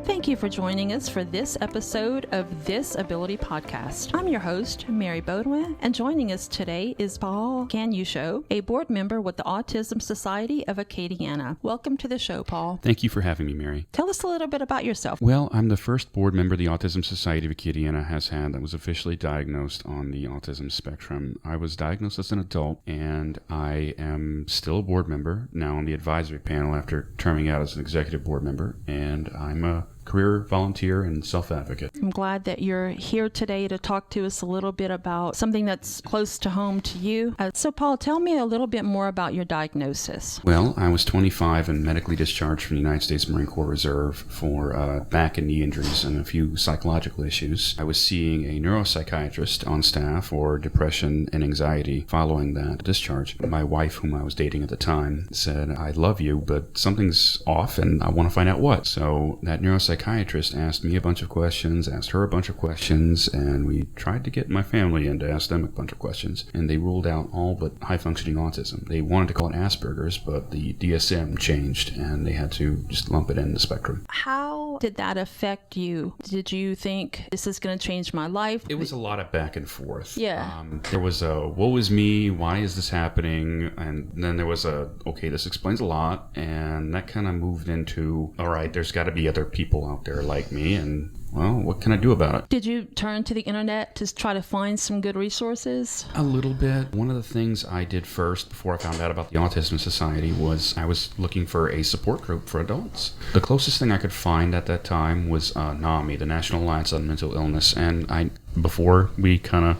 Thank you for joining us for this episode of This Ability Podcast. I'm your host, Mary Baudouin, and joining us today is Paul Ganucheau, a board member with the Autism Society of Acadiana. Welcome to the show, Paul. Thank you for having me, Mary. Tell us a little bit about yourself. Well, I'm the first board member the Autism Society of Acadiana has had that was officially diagnosed on the autism spectrum. I was diagnosed as an adult, and I am still a board member, now on the advisory panel after terming out as an executive board member, and I'm a career volunteer and self-advocate. I'm glad that you're here today to talk to us a little bit about something that's close to home to you. So, Paul, tell me a little bit more about your diagnosis. Well, I was 25 and medically discharged from the United States Marine Corps Reserve for back and knee injuries and a few psychological issues. I was seeing a neuropsychiatrist on staff for depression and anxiety following that discharge. My wife, whom I was dating at the time, said, "I love you, but something's off and I want to find out what." So that neuropsychiatrist asked me a bunch of questions, asked her a bunch of questions, and we tried to get my family in to ask them a bunch of questions, and they ruled out all but high-functioning autism. They wanted to call it Asperger's, but the DSM changed, and they had to just lump it in the spectrum. How did that affect you? Did you think, this is going to change my life? It was a lot of back and forth. Yeah. There was a, woe is me, why is this happening? And then there was a, okay, this explains a lot, and that kind of moved into, all right, there's got to be other people out there like me, and well, what can I do about it? Did you turn to the internet to try to find some good resources? A little bit. One of the things I did first before I found out about the Autism Society was I was looking for a support group for adults. The closest thing I could find at that time was NAMI, the National Alliance on Mental Illness, and before we kind of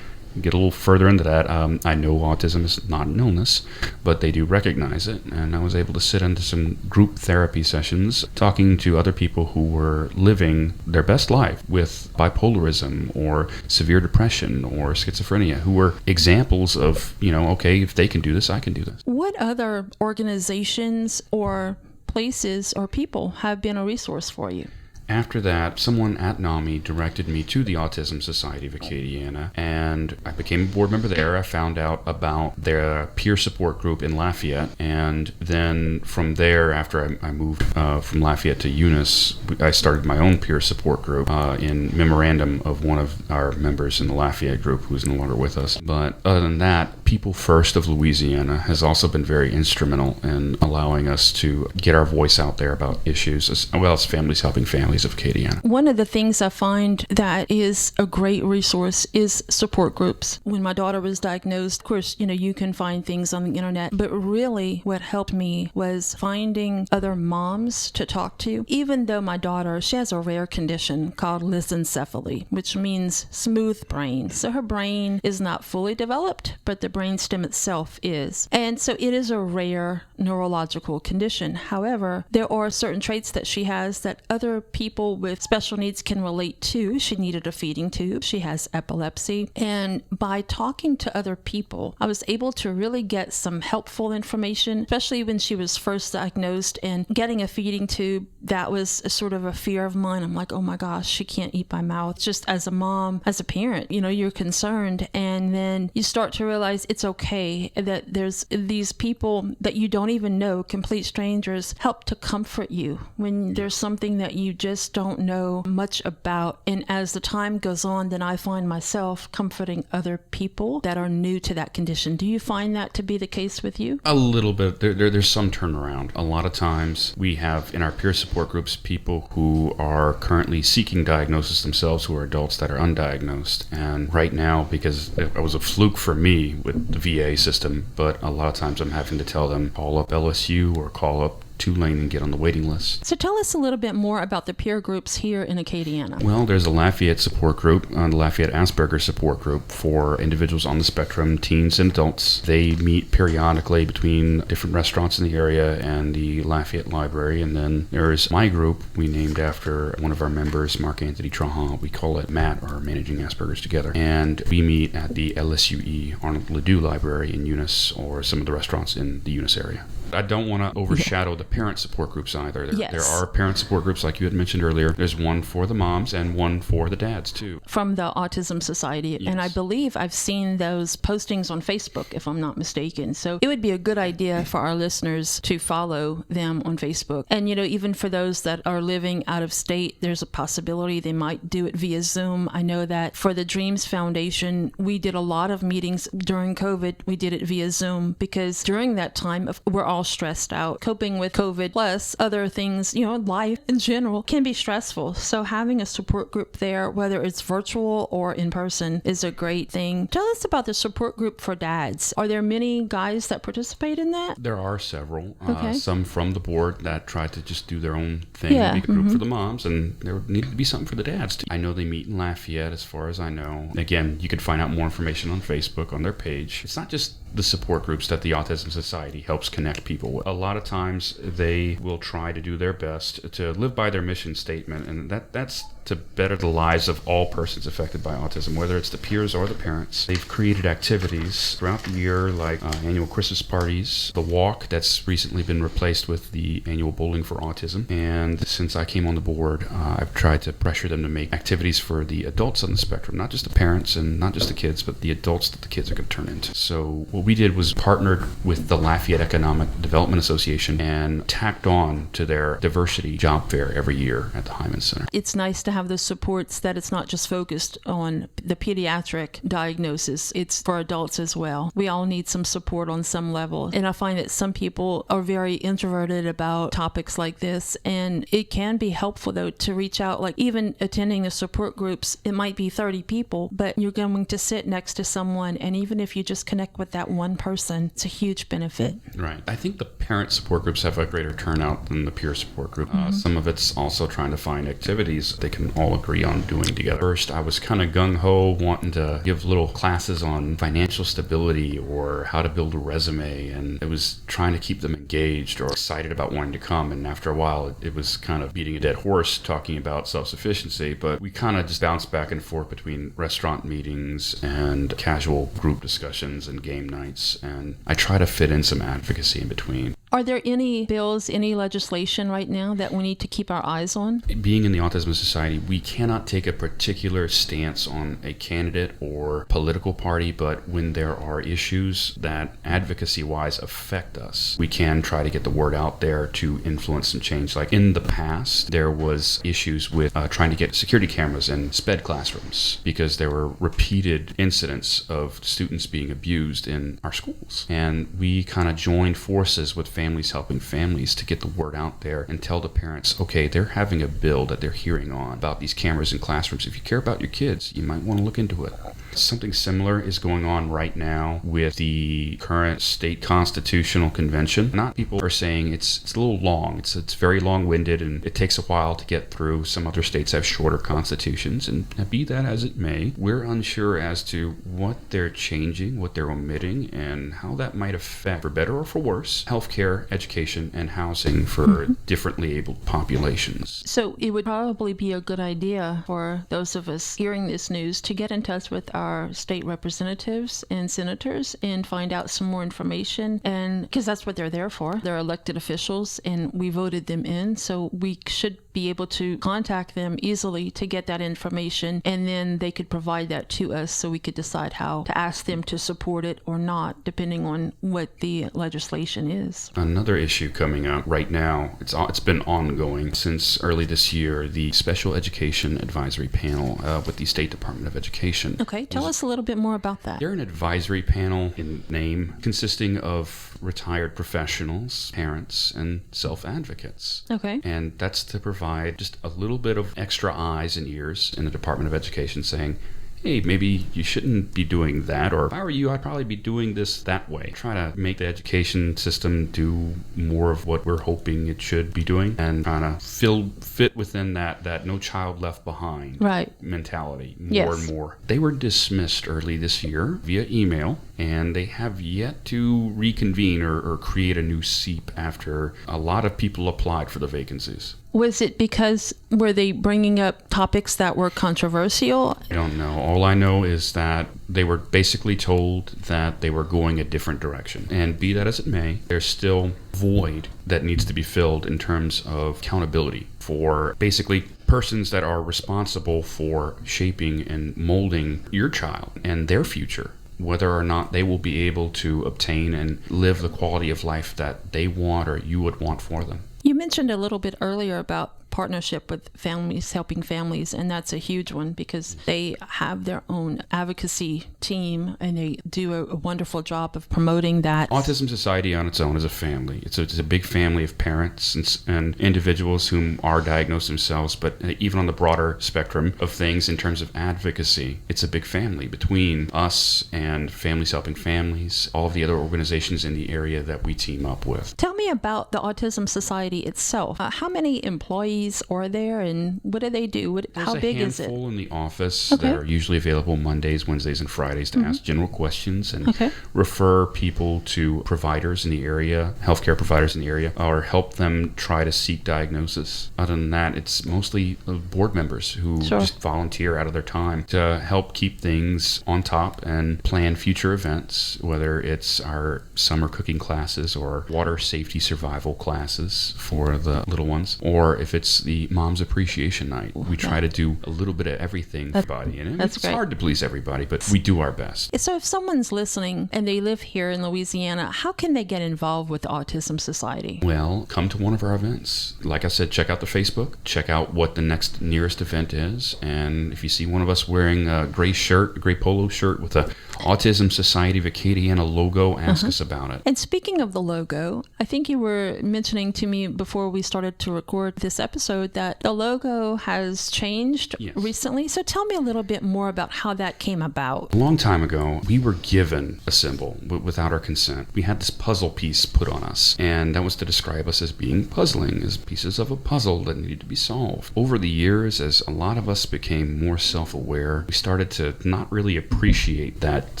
get a little further into that, I know autism is not an illness, but they do recognize it, and I was able to sit into some group therapy sessions talking to other people who were living their best life with bipolarism or severe depression or schizophrenia, who were examples of, okay, if they can do this, I can do this. What other organizations or places or people have been a resource for you? After that, someone at NAMI directed me to the Autism Society of Acadiana, and I became a board member there. I found out about their peer support group in Lafayette, and then from there, after I moved from Lafayette to Eunice, I started my own peer support group in memorandum of one of our members in the Lafayette group who's no longer with us. But other than that, People First of Louisiana has also been very instrumental in allowing us to get our voice out there about issues, as well as Families Helping Families of Acadiana. One of the things I find that is a great resource is support groups. When my daughter was diagnosed, of course, you can find things on the internet, but really what helped me was finding other moms to talk to. Even though my daughter, she has a rare condition called lissencephaly, which means smooth brain. So her brain is not fully developed, but the brainstem itself is. And so it is a rare neurological condition. However, there are certain traits that she has that other people with special needs can relate to. She needed a feeding tube. She has epilepsy. And by talking to other people, I was able to really get some helpful information, especially when she was first diagnosed, and getting a feeding tube, that was a sort of a fear of mine. I'm like, oh my gosh, she can't eat by mouth. Just as a mom, as a parent, you're concerned. And then you start to realize it's okay that there's these people that you don't even know, complete strangers, help to comfort you when there's something that you just don't know much about. And as the time goes on, then I find myself comforting other people that are new to that condition. Do you find that to be the case with you? A little bit. There's some turnaround. A lot of times we have in our peer support groups people who are currently seeking diagnosis themselves, who are adults that are undiagnosed. And right now, because it was a fluke for me with the VA system, but a lot of times I'm having to tell them, call up LSU or call up Tulane and get on the waiting list. So tell us a little bit more about the peer groups here in Acadiana. Well, there's a Lafayette support group, the Lafayette Asperger support group for individuals on the spectrum, teens and adults. They meet periodically between different restaurants in the area and the Lafayette Library. And then there's my group, we named after one of our members, Mark Anthony Trahan. We call it MAT, or Managing Asperger's Together. And we meet at the LSUE Arnold Ledoux Library in Eunice, or some of the restaurants in the Eunice area. I don't want to overshadow the parent support groups either. Yes. There are parent support groups like you had mentioned earlier. There's one for the moms and one for the dads too. From the Autism Society. Yes. And I believe I've seen those postings on Facebook, if I'm not mistaken. So it would be a good idea for our listeners to follow them on Facebook. And, even for those that are living out of state, there's a possibility they might do it via Zoom. I know that for the Dreams Foundation, we did a lot of meetings during COVID. We did it via Zoom because during that time, we're all stressed out. Coping with COVID plus other things, life in general can be stressful. So having a support group there, whether it's virtual or in person, is a great thing. Tell us about the support group for dads. Are there many guys that participate in that? There are several. Okay. Some from the board that try to just do their own thing, make a group for the moms, and there needed to be something for the dads too. I know they meet in Lafayette, as far as I know. Again, you can find out more information on Facebook on their page. It's not just the support groups that the Autism Society helps connect people with. A lot of times they will try to do their best to live by their mission statement, and that's to better the lives of all persons affected by autism, whether it's the peers or the parents. They've created activities throughout the year like annual Christmas parties, the walk that's recently been replaced with the annual Bowling for Autism. And since I came on the board, I've tried to pressure them to make activities for the adults on the spectrum, not just the parents and not just the kids, but the adults that the kids are going to turn into. So what we did was partnered with the Lafayette Economic Development Association and tacked on to their diversity job fair every year at the Hyman Center. It's nice to have the supports that it's not just focused on the pediatric diagnosis. It's for adults as well. We all need some support on some level. And I find that some people are very introverted about topics like this. And it can be helpful, though, to reach out. Like even attending the support groups, it might be 30 people, but you're going to sit next to someone. And even if you just connect with that one person, it's a huge benefit. Right. I think the parent support groups have a greater turnout than the peer support group. Some of it's also trying to find activities they can all agree on doing together. First, I was kind of gung-ho wanting to give little classes on financial stability or how to build a resume, and it was trying to keep them engaged or excited about wanting to come. And after a while, it was kind of beating a dead horse talking about self-sufficiency, but we kind of just bounced back and forth between restaurant meetings and casual group discussions and game nights, and I try to fit in some advocacy in between. Are there any bills, any legislation right now that we need to keep our eyes on? Being in the Autism Society, we cannot take a particular stance on a candidate or political party, but when there are issues that advocacy-wise affect us, we can try to get the word out there to influence some change. Like in the past, there was issues with trying to get security cameras in SPED classrooms because there were repeated incidents of students being abused in our schools. And we kind of joined forces with families helping families to get the word out there and tell the parents, okay, they're having a bill that they're hearing on about these cameras in classrooms. If you care about your kids, you might want to look into it. Something similar is going on right now with the current state constitutional convention. Not people are saying it's a little long. It's very long-winded and it takes a while to get through. Some other states have shorter constitutions, and be that as it may, we're unsure as to what they're changing, what they're omitting, and how that might affect, for better or for worse, healthcare, education, and housing for differently abled populations. So it would probably be a good idea for those of us hearing this news to get in touch with our state representatives and senators and find out some more information, and because that's what they're there for. They're elected officials and we voted them in, so we should be able to contact them easily to get that information, and then they could provide that to us so we could decide how to ask them to support it or not, depending on what the legislation is. Another issue coming up right now, it's been ongoing since early this year, the Special Education Advisory Panel with the State Department of Education. Okay, tell us a little bit more about that. They're an advisory panel in name consisting of retired professionals, parents, and self-advocates. Okay. And that's to provide just a little bit of extra eyes and ears in the Department of Education saying, hey, maybe you shouldn't be doing that, or if I were you, I'd probably be doing this that way. Try to make the education system do more of what we're hoping it should be doing and kind of fit within that no child left behind right. mentality more Yes. and more. They were dismissed early this year via email and they have yet to reconvene or create a new SEEP after a lot of people applied for the vacancies. Was it because were they bringing up topics that were controversial? I don't know. All I know is that they were basically told that they were going a different direction. And be that as it may, there's still void that needs to be filled in terms of accountability for basically persons that are responsible for shaping and molding your child and their future, whether or not they will be able to obtain and live the quality of life that they want or you would want for them. You mentioned a little bit earlier about partnership with families, helping families, and that's a huge one because they have their own advocacy team and they do a wonderful job of promoting that. Autism Society on its own is a family. It's a big family of parents and individuals whom are diagnosed themselves, but even on the broader spectrum of things in terms of advocacy, it's a big family between us and Families Helping Families, all of the other organizations in the area that we team up with. Tell me about the Autism Society itself. How many employees are there and what do they do? How big is it? There's a handful in the office that are usually available Mondays, Wednesdays, and Fridays to ask general questions and refer people to providers in the area, healthcare providers in the area, or help them try to seek diagnosis. Other than that, it's mostly board members who just volunteer out of their time to help keep things on top and plan future events, whether it's our summer cooking classes or water safety survival classes for the little ones, or if it's the Mom's Appreciation Night. We try to do a little bit of everything for everybody. And it's hard to please everybody, but we do our best. So if someone's listening and they live here in Louisiana, how can they get involved with the Autism Society? Well, come to one of our events. Like I said, check out the Facebook, check out what the next nearest event is, and if you see one of us wearing a gray polo shirt with a Autism Society of Acadiana logo, ask us about it. And speaking of the logo, I think you were mentioning to me before we started to record this episode that the logo has changed recently. So tell me a little bit more about how that came about. A long time ago, we were given a symbol without our consent. We had this puzzle piece put on us, and that was to describe us as being puzzling, as pieces of a puzzle that needed to be solved. Over the years, as a lot of us became more self-aware, we started to not really appreciate that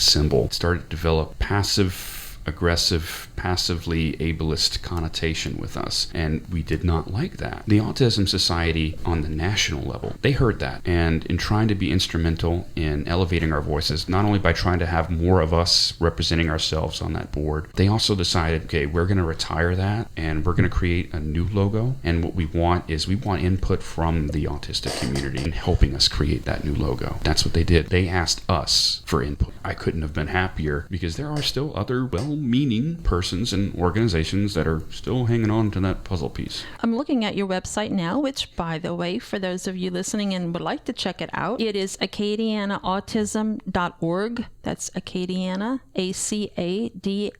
symbol. It started to develop passive-aggressive, passively ableist connotation with us, and we did not like that. The Autism Society on the national level, they heard that, and in trying to be instrumental in elevating our voices, not only by trying to have more of us representing ourselves on that board, they also decided, okay, we're going to retire that, and we're going to create a new logo, and what we want input from the autistic community in helping us create that new logo. That's what they did. They asked us for input. I couldn't have been happier, because there are still other well-meaning persons and organizations that are still hanging on to that puzzle piece. I'm looking at your website now, which, by the way, for those of you listening and would like to check it out, it is acadianaautism.org. That's Acadiana, ACADIANA,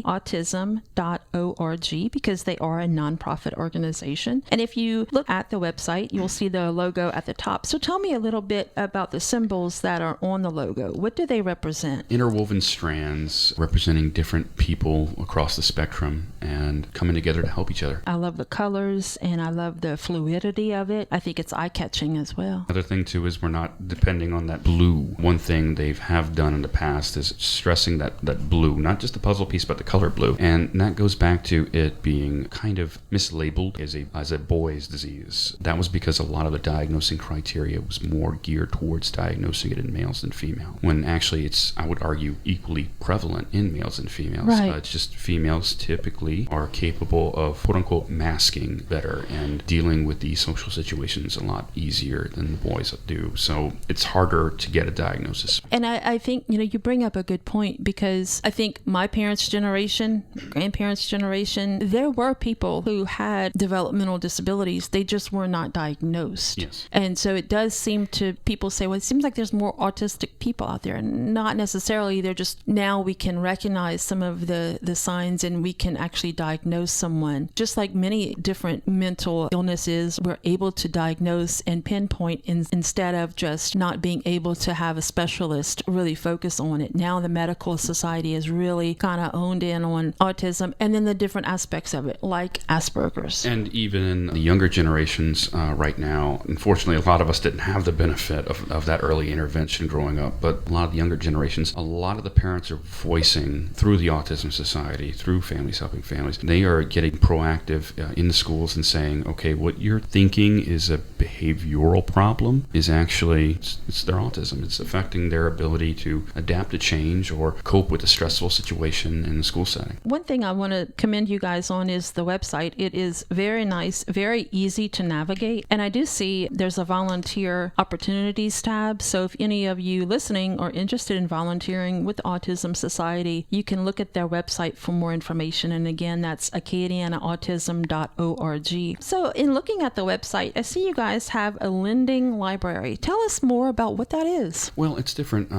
autism.org, because they are a nonprofit organization. And if you look at the website, you'll see the logo at the top. So tell me a little bit about the symbols that are on the logo. What do they represent? Interwoven strands representing different people across the spectrum and coming together to help each other. I love the colors and I love the fluidity of it. I think it's eye-catching as well. Another thing too is we're not depending on that blue. One thing they have done in the past is stressing that blue, not just the puzzle piece, but the color blue. And that goes back to it being kind of mislabeled as a boy's disease. That was because a lot of the diagnosing criteria was more geared towards diagnosing it in males than female, when actually it's, I would argue, equally prevalent in males and females. Right. It's just females typically are capable of quote-unquote masking better and dealing with these social situations a lot easier than the boys do. So it's harder to get a diagnosis. And I think, you bring up a good point, because I think my parents' generation, grandparents' generation, there were people who had developmental disabilities. They just were not diagnosed. Yes. And so it does seem to, people say, well, it seems like there's more autistic people out there. Not necessarily. They're just, now we can recognize some of the signs and we can actually diagnose someone. Just like many different mental illnesses, we're able to diagnose and pinpoint instead of just not being able to have a specialist really focus on it. Now the medical society is really kind of honed in on autism and then the different aspects of it, like Asperger's. And even in the younger generations right now, unfortunately, a lot of us didn't have the benefit of that early intervention growing up, but a lot of the younger generations, a lot of the parents are voicing through the Autism Society, through Families Helping Families, they are getting proactive in the schools and saying, okay, what you're thinking is a behavioral problem is actually, it's their autism. It's affecting their ability to adapt to change or cope with a stressful situation in the school setting. One thing I want to commend you guys on is the website. It is very nice, very easy to navigate. And I do see there's a volunteer opportunities tab. So if any of you listening are interested in volunteering with the Autism Society, you can look at their website for more information. And again, that's acadianaautism.org. So in looking at the website, I see you guys have a lending library. Tell us more about what that is. Well, it's different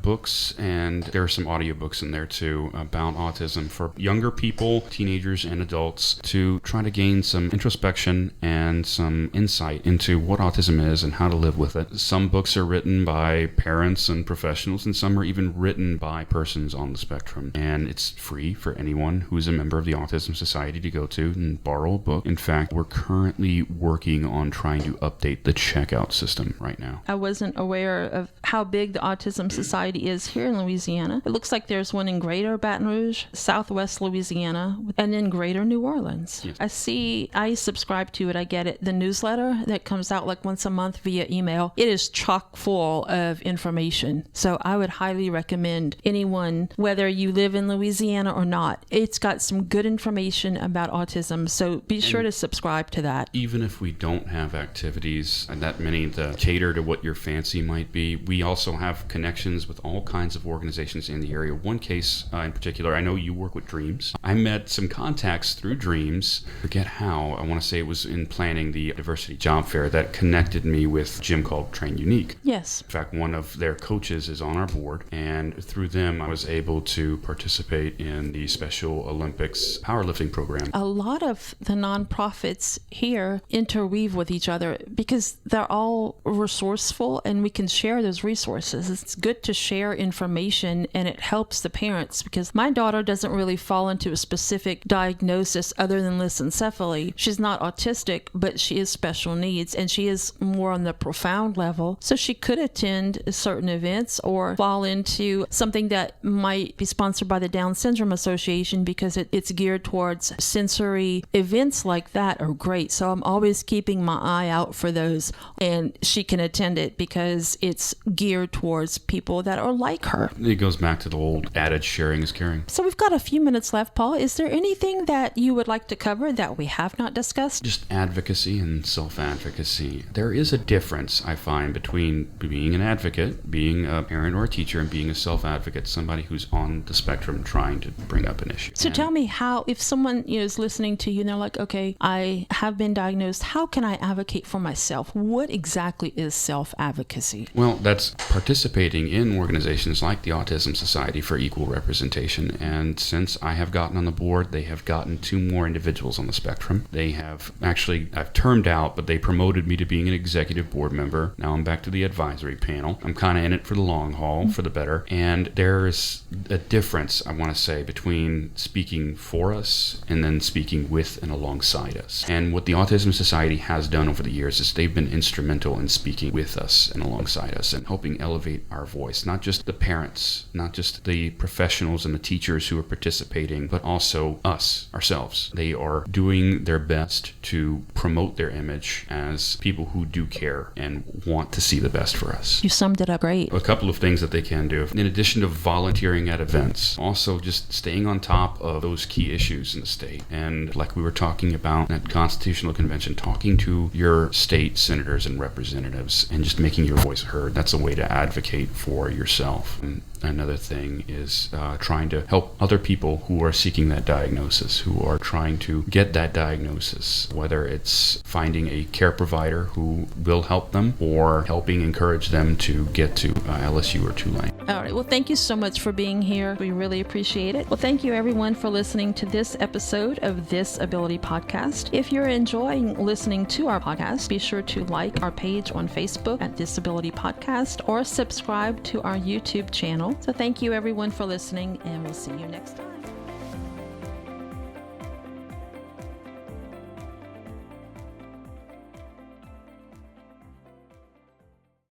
books, and there are some audiobooks in there too about autism for younger people, teenagers, and adults to try to gain some introspection and some insight into what autism is and how to live with it. Some books are written by parents and professionals, and some are even written by persons on the spectrum. And it's free for anyone who's a member of the Autism Society to go to and borrow a book. In fact, we're currently working on trying to update the checkout system right now. I wasn't aware of how big the Autism Society is here in Louisiana. It looks like there's one in Greater Baton Rouge, Southwest Louisiana, and in Greater New Orleans. Yes. I subscribe to it. I get it. The newsletter that comes out like once a month via email, it is chock full of information. So I would highly recommend anyone, whether you live in Louisiana or not, it's got some good information about autism. So be sure to subscribe to that. Even if we don't have activities and that many to cater to what your fancy might be, we also have connections with all kinds of organizations in the area. One case in particular, I know you work with Dreams. I met some contacts through Dreams. Forget how. I want to say it was in planning the diversity job fair that connected me with a gym called Train Unique. Yes. In fact, one of their coaches is on our board, and through them I was able to participate in the Special Olympics powerlifting program. A lot of the nonprofits here interweave with each other because they're all resourceful and we can share those resources. It's good to share information and it helps the parents because my daughter doesn't really fall into a specific diagnosis other than lissencephaly. She's not autistic, but she is special needs and she is more on the profound level. So she could attend certain events or fall into something that might be sponsored by the Down Syndrome Association because it's geared towards sensory events like that are great. So I'm always keeping my eye out for those, and she can attend it because it's geared towards people that are like her. It goes back to the old adage, sharing is caring. So we've got a few minutes left, Paul. Is there anything that you would like to cover that we have not discussed? Just advocacy and self-advocacy. There is a difference, I find, between being an advocate, being a parent or a teacher, and being a self-advocate, somebody who's on the spectrum trying to bring up an issue. So tell me how, if someone is listening to you and they're like, okay, I have been diagnosed, how can I advocate for myself? What exactly is self-advocacy? Well, that's participating in organizations like the Autism Society for equal representation. And since I have gotten on the board, they have gotten 2 more individuals on the spectrum. They have actually, I've termed out, but they promoted me to being an executive board member. Now I'm back to the advisory panel. I'm kind of in it for the long haul, for the better. And there's a difference, I want to say, between speaking for us and then speaking with and alongside us. And what the Autism Society has done over the years is they've been instrumental in speaking with us and alongside us and helping elevate our voice. Not just the parents, not just the professionals and the teachers who are participating, but also us, ourselves. They are doing their best to promote their image as people who do care and want to see the best for us. You summed it up great. A couple of things that they can do, in addition to volunteering at events, also just staying on top of those key issues in the state. And like we were talking about at Constitutional Convention, talking to your state senators and representatives and just making your voice heard. That's a way to advocate for yourself. And another thing is trying to help other people who are seeking that diagnosis, who are trying to get that diagnosis, whether it's finding a care provider who will help them or helping encourage them to get to LSU or Tulane. All right. Well, thank you so much for being here. We really appreciate it. Well, thank you everyone for listening to this episode of This Ability Podcast. If you're enjoying listening to our podcast, be sure to like our page on Facebook at Disability Podcast or subscribe to our YouTube channel. So thank you everyone for listening, and we'll see you next time.